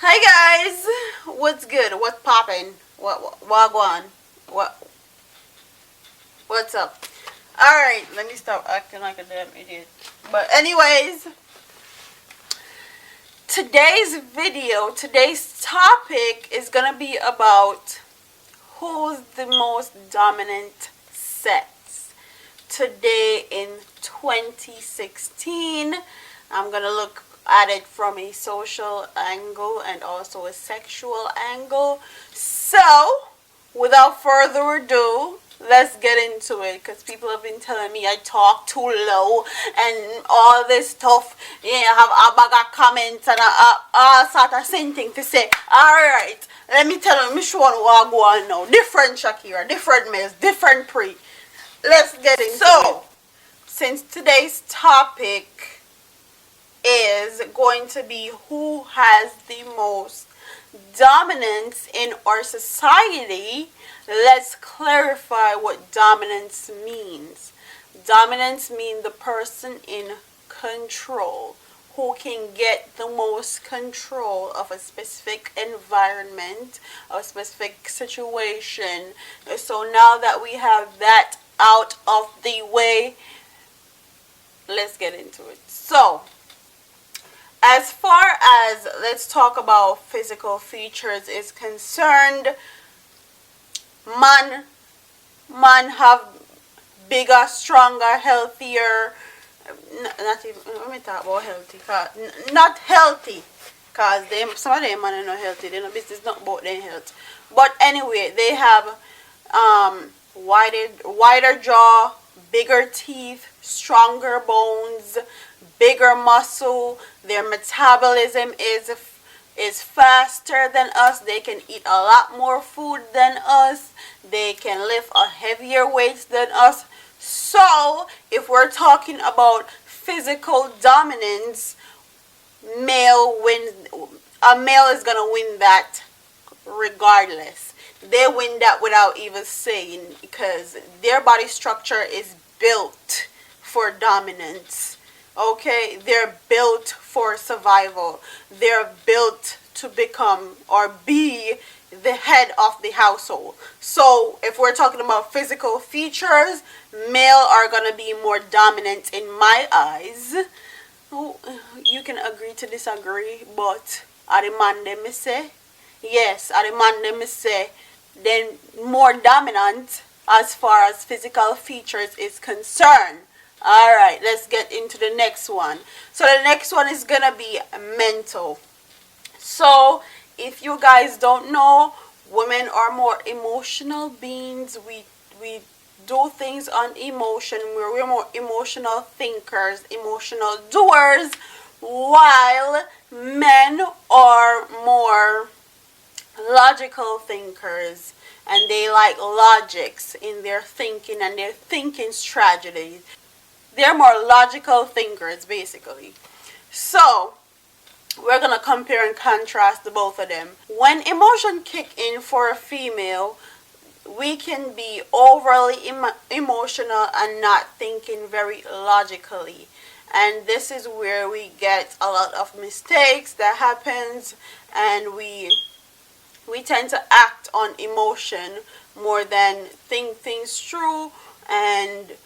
Hi guys, what's good? What's poppin'? What wagwan? What what's up? All right, let me stop acting like a damn idiot. But anyways, today's topic is gonna be about who's the most dominant sex. Today in 2016, I'm gonna look at it from a social angle and also a sexual angle. So, without further ado, let's get into it because people have been telling me I talk too low and all this stuff. Yeah, I have a bag of comments and all sort of thing to say. Alright, let me tell you, show you what I go on now. Different Shakira, different males, different pre. Let's get into it. So, since today's topic is going to be who has the most dominance in our society, let's clarify what dominance means. Dominance means the person in control, who can get the most control of a specific environment, a specific situation. So now that we have that out of the way, let's get into it. So, as far as let's talk about physical features is concerned, man have bigger, stronger, healthier. Not even. Let me talk about healthy. Not healthy, cause some of them man are not healthy. They no business not about their health. But anyway, they have wider jaw, bigger teeth, stronger bones, bigger muscle. Their metabolism is faster than us. They can eat a lot more food than us. They can lift a heavier weight than us. So, if we're talking about physical dominance, a male is gonna win that regardless. They win that without even saying, because their body structure is built for dominance. Okay, they're built for survival. They're built to become or be the head of the household. So if we're talking about physical features, male are gonna be more dominant in my eyes. You can agree to disagree, but are the man them say? Yes, are the man them say then more dominant as far as physical features is concerned. Alright, let's get into the next one. So the next one is gonna be mental. So if you guys don't know, women are more emotional beings. We do things on emotion. We're more emotional thinkers, emotional doers, while men are more logical thinkers, and they like logics in their thinking and their thinking strategies. They're more logical thinkers, basically. So, we're going to compare and contrast the both of them. When emotion kick in for a female, we can be overly emotional and not thinking very logically. And this is where we get a lot of mistakes that happens, and we tend to act on emotion more than think things through and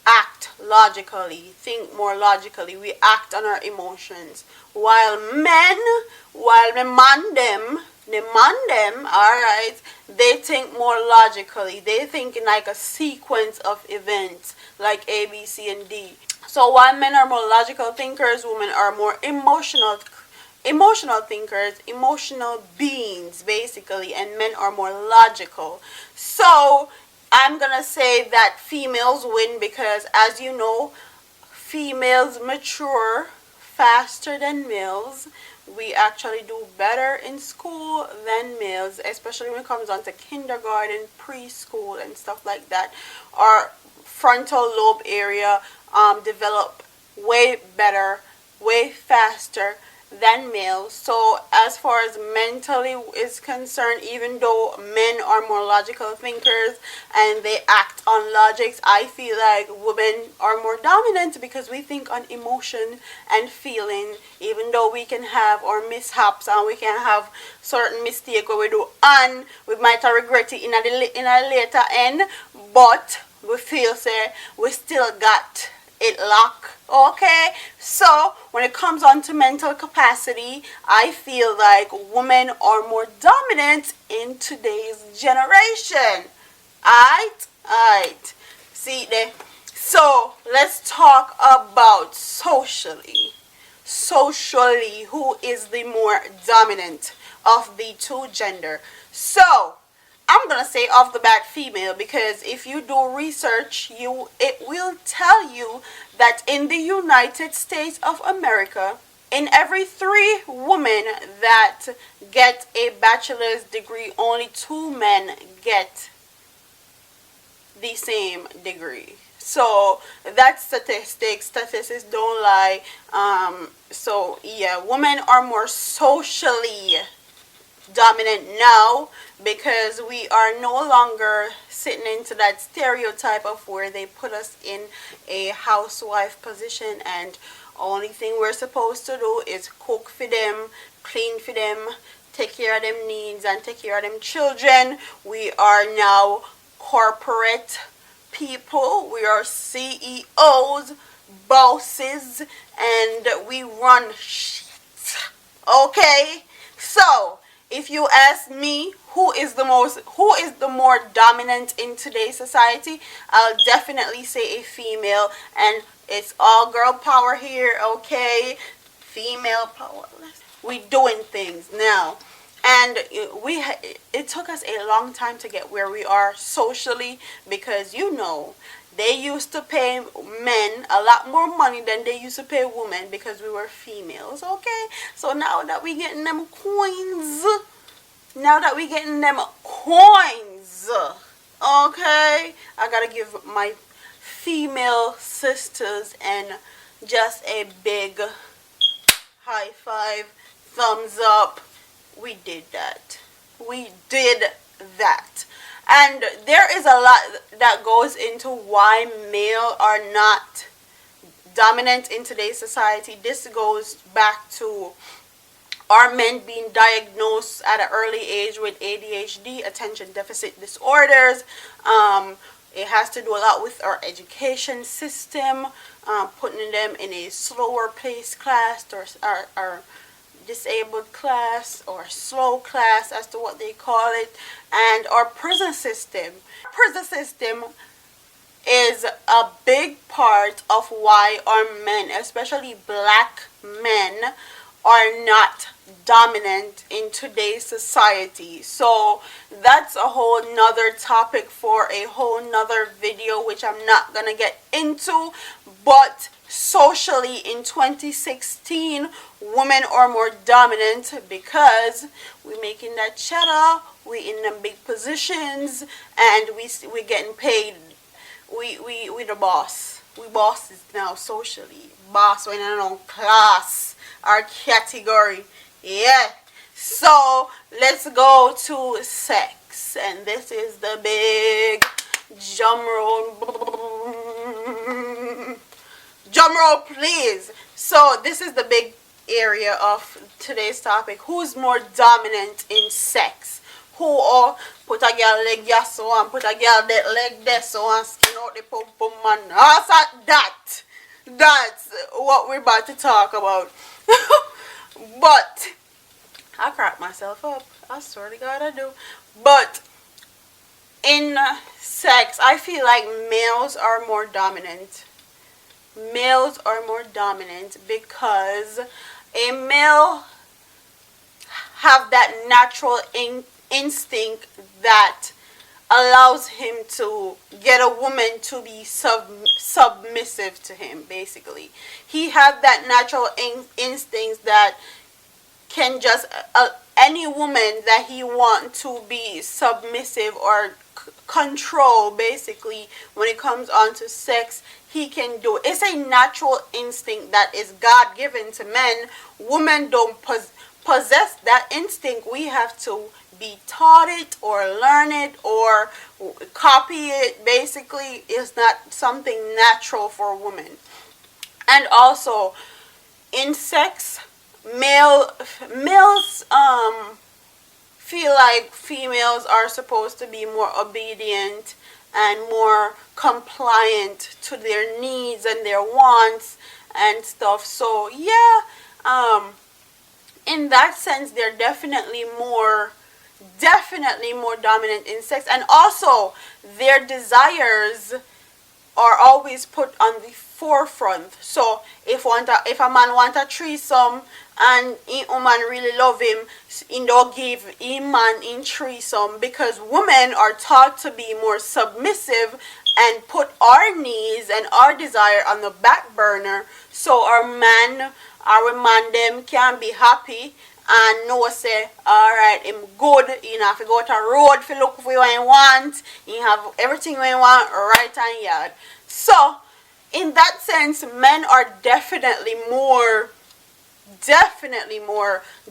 act logically, think more logically. We act on our emotions. While the man them, alright, they think more logically. They think in like a sequence of events, like A, B, C, and D. So while men are more logical thinkers, women are more emotional thinkers, emotional beings, basically, and men are more logical. So I'm gonna say that females win because, as you know, females mature faster than males. We actually do better in school than males, especially when it comes on to kindergarten, preschool, and stuff like that. Our frontal lobe area develop way better, way faster, than males. So as far as mentally is concerned, even though men are more logical thinkers and they act on logics, I feel like women are more dominant because we think on emotion and feeling. Even though we can have our mishaps and we can have certain mistake where we do and we might regret it in a later end, but we feel say we still got it locked. Okay, so when it comes on to mental capacity, I feel like women are more dominant in today's generation. Alright. See there. So let's talk about socially. Socially, who is the more dominant of the two gender? So I'm gonna say off the bat female, because if you do research, it will tell you that in the United States of America, in every 3 women that get a bachelor's degree, only 2 men get the same degree. So that's statistics. Statistics don't lie. So yeah, women are more socially dominant now because we are no longer sitting into that stereotype of where they put us in a housewife position and only thing we're supposed to do is cook for them, clean for them, take care of them needs and take care of them children. We are now corporate people. We are CEOs, bosses, and we run shit. Okay? So if you ask me who is the more dominant in today's society, I'll definitely say a female, and it's all girl power here, okay? Female power. We doing things now. And it took us a long time to get where we are socially, because they used to pay men a lot more money than they used to pay women because we were females, okay? So now that we getting them coins, okay, I gotta give my female sisters and just a big high five, thumbs up. We did that. And there is a lot that goes into why male are not dominant in today's society. This goes back to our men being diagnosed at an early age with ADHD, attention deficit disorders. It has to do a lot with our education system, putting them in a slower pace class or disabled class or slow class as to what they call it, and our prison system. Prison system is a big part of why our men, especially black men, are not dominant in today's society. So that's a whole nother topic for a whole nother video, which I'm not gonna get into. But socially in 2016, women are more dominant because we're making that cheddar, we in them big positions, and we getting paid. We the boss. We bosses now socially. Boss when I know class, our category. Yeah. So let's go to sex, and this is the big drum roll. Drum roll, please. So this is the big area of today's topic. Who's more dominant in sex? Who or put a girl leg here so and put a girl leg there so and skin out the pum pum man. That's what we're about to talk about. But I crack myself up. I swear to God I do. But in sex, I feel like males are more dominant. Males are more dominant because a male have that natural instinct that allows him to get a woman to be submissive to him. Basically, he have that natural instinct that can just any woman that he want to be submissive or control. Basically, when it comes on to sex, he can do. It's a natural instinct that is God given to men. Women don't possess that instinct. We have to be taught it or learn it or copy it. Basically, it's not something natural for women. And also, in sex, males feel like females are supposed to be more obedient and more compliant to their needs and their wants and stuff. So yeah, in that sense, they're definitely more dominant in sex. And also, their desires are always put on the forefront. So if a man want a threesome and a woman really love him, he don't give a man in threesome, because women are taught to be more submissive and put our needs and our desire on the back burner, so our man them can be happy and know say, alright, him good, you have to go to a road to look for what you want, you have everything you want right on yard. So in that sense, men are definitely more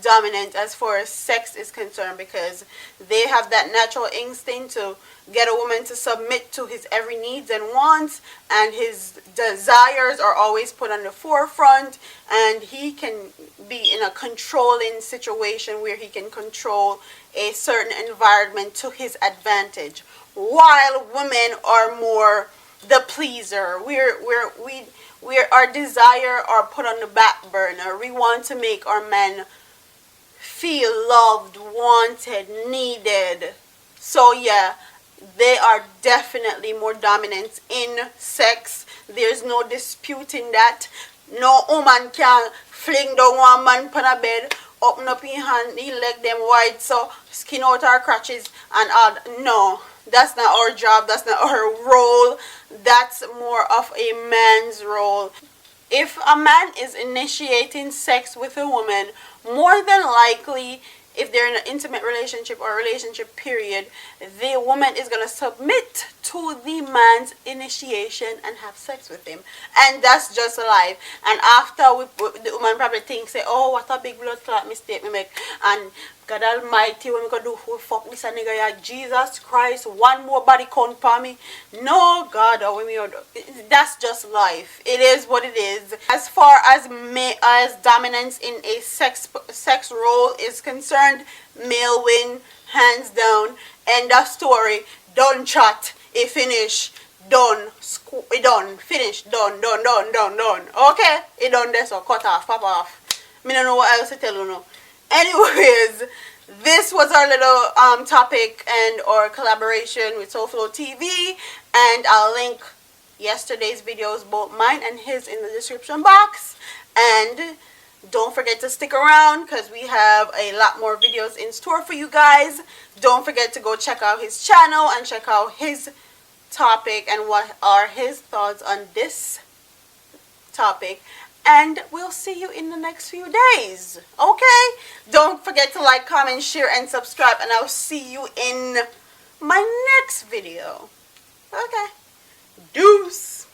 dominant as far as sex is concerned, because they have that natural instinct to get a woman to submit to his every needs and wants, and his desires are always put on the forefront, and he can be in a controlling situation where he can control a certain environment to his advantage, while women are more the pleaser. Our desire are put on the back burner. We want to make our men feel loved, wanted, needed. So yeah, they are definitely more dominant in sex. There's no disputing that. No woman can fling down one man on a bed, open up his hand, he leg them wide, so skin out our crotches and all. No, that's not our job. That's not our role. That's more of a man's role. If a man is initiating sex with a woman, more than likely, if they're in an intimate relationship or relationship period, the woman is going to submit to the man's initiation and have sex with him. And that's just life. And after, the woman probably thinks, say, oh, what a big blood clot mistake me make. And God Almighty, when we go do who fuck this a nigga, yeah, Jesus Christ, one more body count for me. No, God, that's just life. It is what it is. As far as dominance in a sex role is concerned, male win, hands down. End of story. Done chat. It finish. Done. It done. Finish. Done. Okay? It done there, so cut off. Pop off. Me don't know what else to tell you now. Anyways, this was our little topic and or collaboration with SoulFlow TV, and I'll link yesterday's videos, both mine and his, in the description box. And don't forget to stick around, because we have a lot more videos in store for you guys. Don't forget to go check out his channel and check out his topic and what are his thoughts on this topic. And we'll see you in the next few days. Okay? Don't forget to like, comment, share, and subscribe. And I'll see you in my next video. Okay. Deuce.